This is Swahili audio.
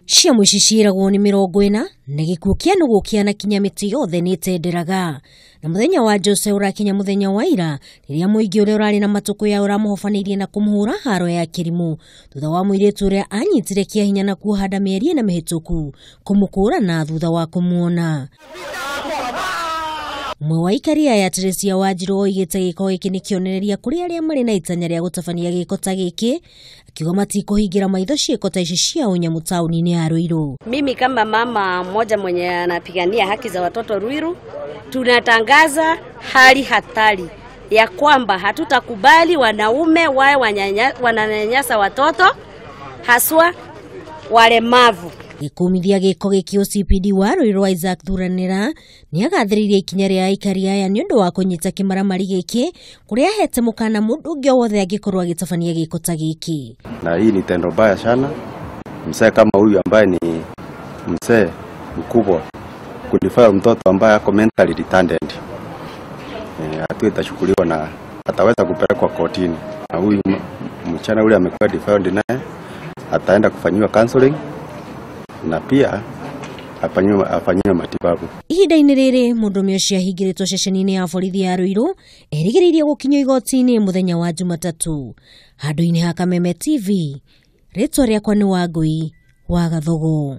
cia muici ciragwo ni 40 na gikuo kia nugu kia na kinya miti yothe ni tenderaga na muthenya wa Jose urakinya muthenya wa ira riria muingi uri urari na matuko ya uramuhofanirie na kumuhura haro ya kirimu thutha wa muiritu uria anyitire kia hinya na kuhanda mieri na mihituku kumukura na thutha wa kumuona umwe wa ikaria ya Teresia Wanjiru oigite giko giki ni kionereria kuri aria mari na itanya ria gutabania giko ta giki akiuga matikuhingira maitho ciiko ta ici cia unyamu tauni-ini ya Ruiru. Mimi kama mama mmoja mwenye anapigania haki za watoto Ruiru, tunatangaza hali hatari ya kwamba hatutakubali wanaume wae wananyanyasa watoto haswa walemavu. Gikumithia giko giki OCPD wa Ruiru Isaac Thuranira ni agathiririe ikinya ria aikari aya ni undu wa kunyita kimaramari giki kuria hete mukana mundu ungi wothe angikorwo agitabania giko ta giki. Na hii ni tendo baya sana. Mzee kama huyu ambaye ni mzee mkubwa kudifaa mtoto ambaye ako mentally retarded, hatua itachukuliwa na ataweza kupelekwa kotini. Na huyu mchana ule amekuwa defiant naye ataenda kufanyiwa counseling na pia afanyiwe matibabu. Ihinda-ini riri mundu ucio ahingiritwo ceceni-ini ya borithi ya Ruiru erigiririe gukinywo igoti-ini muthenya wa Jumatatu. Handu-ini ha Kameme TV, ritwa riakwa ni Wangui wa Gathugu.